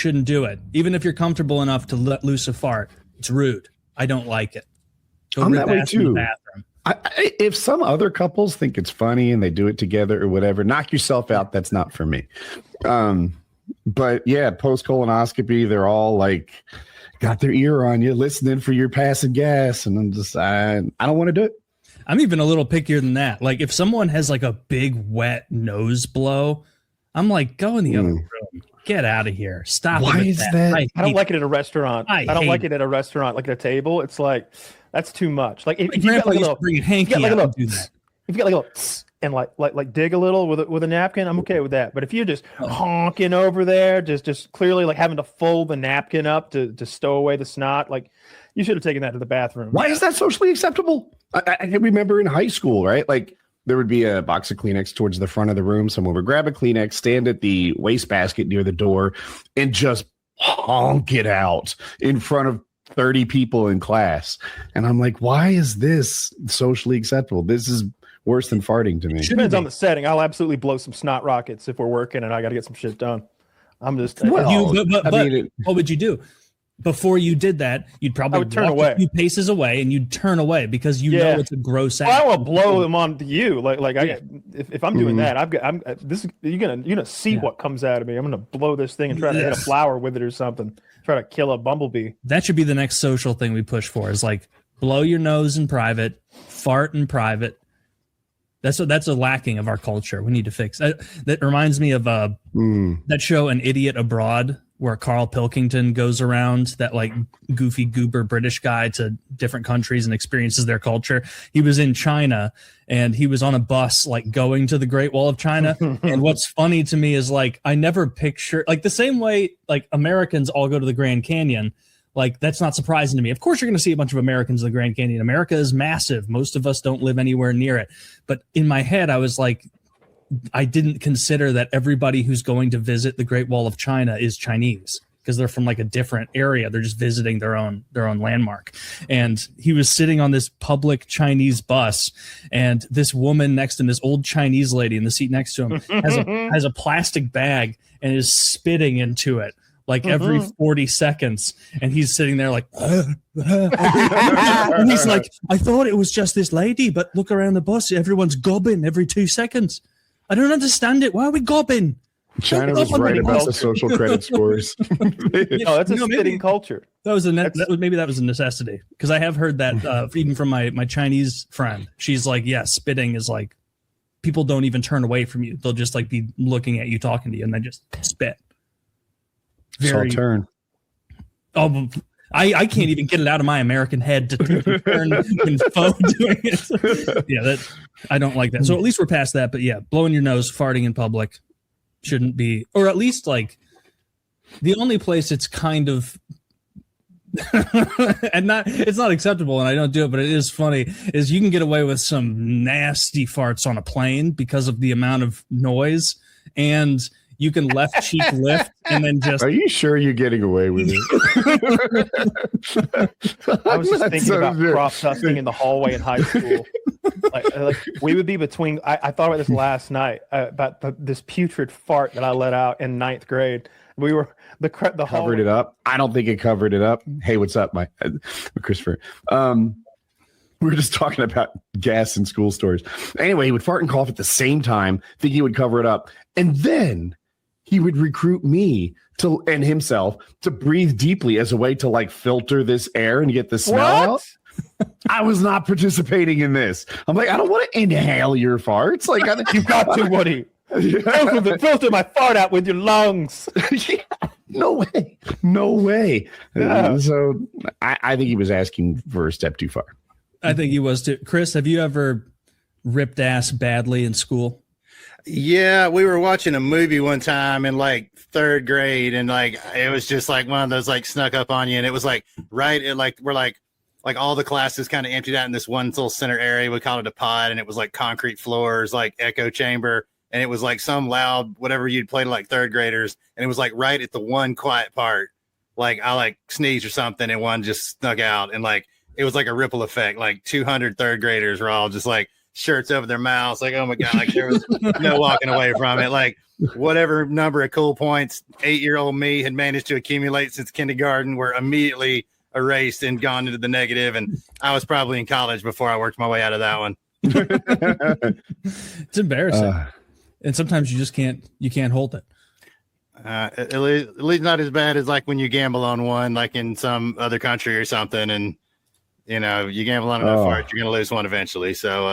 shouldn't do it. Even if you're comfortable enough to let loose a fart, it's rude. I don't like it. Go I'm rip that way ass in the too. bathroom. If some other couples think it's funny and they do it together or whatever, knock yourself out. That's not for me. But yeah, post colonoscopy, they're all like got their ear on you, listening for your passing gas, and I'm just I don't want to do it. I'm even a little pickier than that. Like if someone has like a big wet nose blow, I'm like, go in the other room. Get out of here. Stop. Why is that? I don't like it at a restaurant. I don't like it at a restaurant, like at a table. It's like that's too much. Like if you got like a little, bring a hanky out and do that. If you got like a little and like dig a little with a napkin, I'm okay with that. But if you're just honking over there, just clearly like having to fold the napkin up to stow away the snot, like you should have taken that to the bathroom. Why is that socially acceptable? I remember in high school, right? Like there would be a box of Kleenex towards the front of the room. Someone would grab a Kleenex, stand at the wastebasket near the door, and just honk it out in front of 30 people in class. And I'm like, why is this socially acceptable? This is worse than farting to me. It depends on the setting. I'll absolutely blow some snot rockets if we're working and I got to get some shit done. I'm just what would you do? Before you did that, you'd probably turn away a few paces away, and you'd turn away because you know it's a gross act. I want to blow them on to you. If I'm doing that, you're gonna see what comes out of me. I'm gonna blow this thing and try to hit a flower with it or something. Try to kill a bumblebee. That should be the next social thing we push for. Is like blow your nose in private, fart in private. That's a lacking of our culture. We need to fix that. That reminds me of that show, An Idiot Abroad, where Carl Pilkington goes around, that like goofy goober British guy, to different countries and experiences their culture. He was in China and he was on a bus like going to the Great Wall of China. And what's funny to me is like I never picture like the same way like Americans all go to the Grand Canyon. Like, that's not surprising to me. Of course, you're going to see a bunch of Americans in the Grand Canyon. America is massive. Most of us don't live anywhere near it. But in my head, I was like, I didn't consider that everybody who's going to visit the Great Wall of China is Chinese because they're from like a different area. They're just visiting their own landmark. And he was sitting on this public Chinese bus, and this woman next to him, this old Chinese lady in the seat next to him, has a plastic bag and is spitting into it like every 40 seconds. And he's sitting there like, and he's like, I thought it was just this lady, but look around the bus. Everyone's gobbing every 2 seconds. I don't understand it. Why are we gobbing? China was right about the social credit scores. That's a spitting culture. That was maybe that was a necessity, because I have heard that even from my Chinese friend. She's like, yeah, spitting is like, people don't even turn away from you. They'll just like be looking at you, talking to you, and they just spit. Very turn. Oh, I can't even get it out of my American head to turn when phone doing it. Yeah, I don't like that. So at least we're past that. But yeah, blowing your nose, farting in public shouldn't be, or at least like the only place it's kind of and it's not acceptable, and I don't do it, but it is funny, is you can get away with some nasty farts on a plane because of the amount of noise, and you can left cheek lift and then just. Are you sure you're getting away with it? I was just thinking about crop dusting in the hallway in high school. Like we would be between. I thought about this last night about this putrid fart that I let out in 9th grade. We were the covered hallway. It up. I don't think it covered it up. Hey, what's up, Christopher? We were just talking about gas in school stories. Anyway, he would fart and cough at the same time, think he would cover it up, and then he would recruit me and himself to breathe deeply as a way to like filter this air and get the smell out. I was not participating in this. I'm like, I don't want to inhale your farts. Like, you've got to, Woody. Filter my fart out with your lungs. Yeah, no way. Yeah. So I think he was asking for a step too far. I think he was too. Chris, have you ever ripped ass badly in school? Yeah, we were watching a movie one time in like 3rd grade, and like it was just like one of those like snuck up on you, and it was like right at like we're like all the classes kind of emptied out in this one little center area. We called it a pod, and it was like concrete floors, like echo chamber, and it was like some loud whatever you'd play to like 3rd graders, and it was like right at the one quiet part, like I like sneezed or something, and one just snuck out, and like it was like a ripple effect, like 200 3rd graders were all just like shirts over their mouths. Like, oh my God, like there was no walking away from it. Like whatever number of cool points 8-year-old me had managed to accumulate since kindergarten were immediately erased and gone into the negative. And I was probably in college before I worked my way out of that one. It's embarrassing. And sometimes you just can't hold it. At least not as bad as like when you gamble on one, like in some other country or something. And, you know, you gamble on enough farts, you're going to lose one eventually. So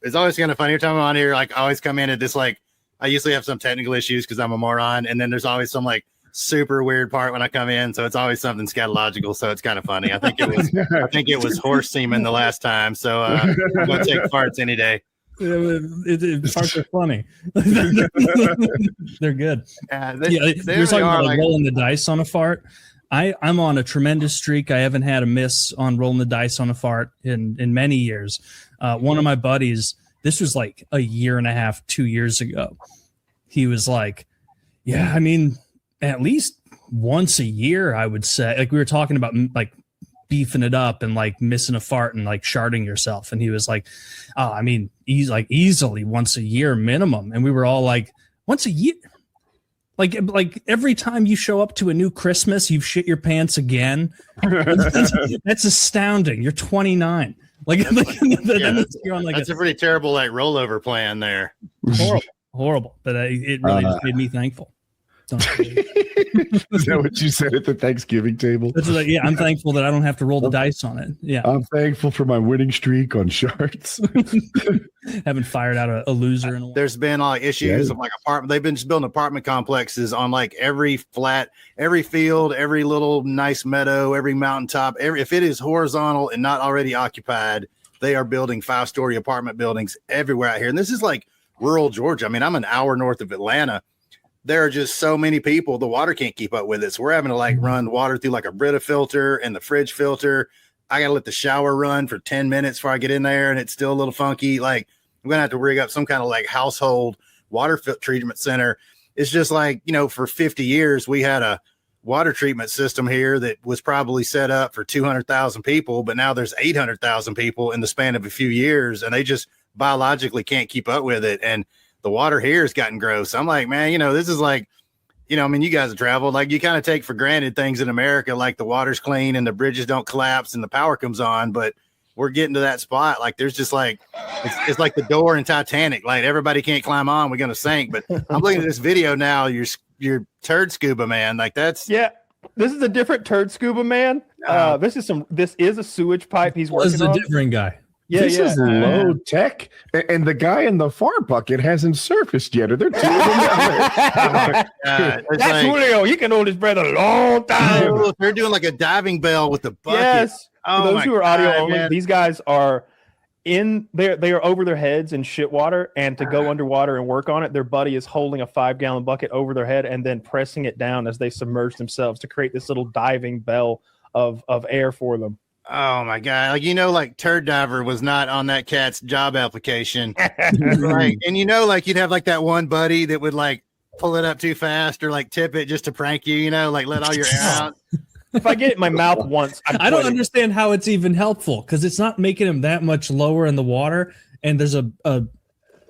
it's always kind of funny. Every time I'm on here, like I always come in at this, like I usually have some technical issues because I'm a moron. And then there's always some like super weird part when I come in. So it's always something scatological. So it's kind of funny. I think it was horse semen the last time. So I'm going to take farts any day. Farts are funny. They're good. You're talking about like rolling the dice on a fart. I'm on a tremendous streak. I haven't had a miss on rolling the dice on a fart in many years. One of my buddies, this was like a year and a half, 2 years ago. He was like, yeah, I mean, at least once a year, I would say. Like we were talking about like beefing it up and like missing a fart and like sharding yourself. And he was like, I mean, easily once a year minimum. And we were all like, once a year? Like every time you show up to a new Christmas, you've shit your pants again. That's astounding. You're 29. You're on like that's a pretty terrible like rollover plan there. Horrible. But it really just made me thankful. Is that what you said at the Thanksgiving table? Yeah, I'm thankful that I don't have to roll the dice on it. Yeah, I'm thankful for my winning streak on shards. Haven't fired out a loser in a while. There's been like issues of like apartment. They've been just building apartment complexes on like every flat, every field, every little nice meadow, every mountaintop. If it is horizontal and not already occupied, they are building 5-story apartment buildings everywhere out here. And this is like rural Georgia. I mean, I'm an hour north of Atlanta. There are just so many people, the water can't keep up with it. So we're having to like run water through like a Brita filter and the fridge filter. I got to let the shower run for 10 minutes before I get in there. And it's still a little funky. Like I'm going to have to rig up some kind of like household water treatment center. It's just like, you know, for 50 years, we had a water treatment system here that was probably set up for 200,000 people, but now there's 800,000 people in the span of a few years. And they just biologically can't keep up with it. And the water here has gotten gross. I'm like, man, you know, this is like, you know, I mean, you guys have traveled, like you kind of take for granted things in America, like the water's clean and the bridges don't collapse and the power comes on, but we're getting to that spot. Like there's just like, it's like the door in Titanic. Like everybody can't climb on, we're going to sink. But I'm looking at this video now, your turd scuba man. Like that's. Yeah. This is a different turd scuba man. This is a sewage pipe he's working on. This is a different guy. Yeah, this is low tech, and the guy in the far bucket hasn't surfaced yet. Are there two of them? That's like, Julio. He can hold his breath a long time. They're doing like a diving bell with the bucket. Yes. For those who are audio only, these guys are they are over their heads in shit water, and to go underwater and work on it, their buddy is holding a 5-gallon bucket over their head and then pressing it down as they submerge themselves to create this little diving bell of air for them. Oh my God. Like, you know, like turd diver was not on that cat's job application. Right. And you know, like you'd have like that one buddy that would like pull it up too fast or like tip it just to prank you, you know, like let all your air out. If I get it in my mouth once, I don't understand how it's even helpful because it's not making him that much lower in the water. And there's an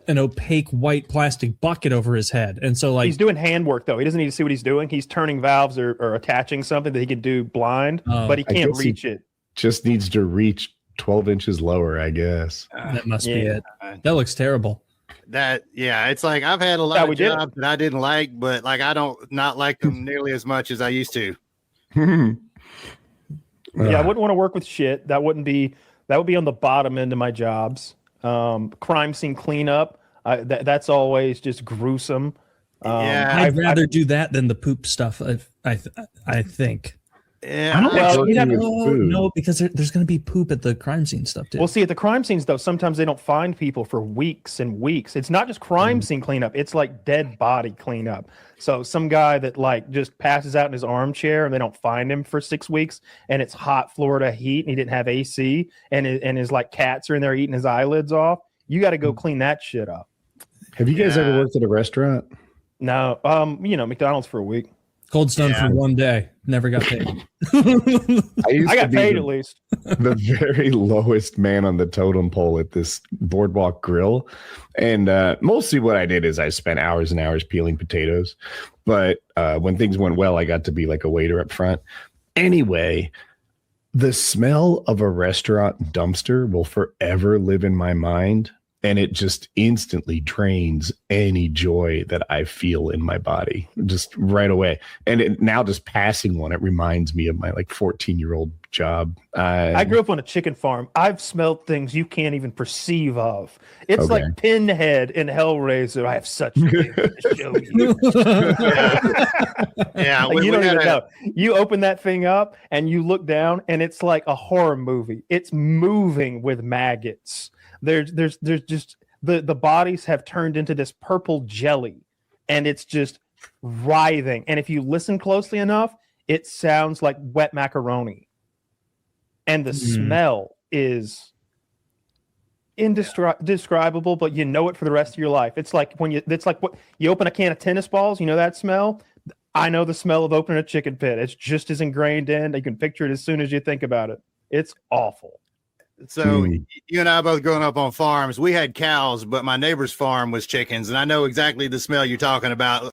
opaque white plastic bucket over his head. And so like he's doing handwork though. He doesn't need to see what he's doing. He's turning valves or attaching something that he can do blind, but he can't reach it. Just needs to reach 12 inches lower, I guess. That must be it. That looks terrible. It's like I've had a lot of jobs that I didn't like, but like I don't not like them nearly as much as I used to. I wouldn't want to work with shit. That would be on the bottom end of my jobs. Crime scene cleanup. That's always just gruesome. I'd rather do that than the poop stuff. I think. Yeah, I don't no, because there's going to be poop at the crime scene stuff too. Well, see, at the crime scenes though, sometimes they don't find people for weeks and weeks. It's not just crime scene cleanup; it's like dead body cleanup. So some guy that like just passes out in his armchair and they don't find him for 6 weeks, and it's hot Florida heat, and he didn't have AC, and his like cats are in there eating his eyelids off. You got to go clean that shit up. Have you guys ever worked at a restaurant? No, McDonald's for a week. Cold Stone for one day. Never got paid. I got paid at least. The very lowest man on the totem pole at this Boardwalk Grill. And mostly what I did is I spent hours and hours peeling potatoes. But when things went well, I got to be like a waiter up front. Anyway, the smell of a restaurant dumpster will forever live in my mind. And it just instantly drains any joy that I feel in my body just right away. And now just passing one, it reminds me of my like 14-year-old job. I grew up on a chicken farm. I've smelled things you can't even perceive of. It's Okay. like Pinhead in Hellraiser. I have such things to show you. Yeah, Like, you don't even know. You open that thing up and you look down, and it's like a horror movie. It's moving with maggots. There's just the bodies have turned into this purple jelly, and it's just writhing. And if you listen closely enough, it sounds like wet macaroni. And the smell is indescribable, but you know it for the rest of your life. It's like what you open a can of tennis balls, you know that smell? I know the smell of opening a chicken pit. It's just as ingrained in. You can picture it as soon as you think about it. It's awful. So you and I both growing up on farms, we had cows, but my neighbor's farm was chickens, and I know exactly the smell you're talking about.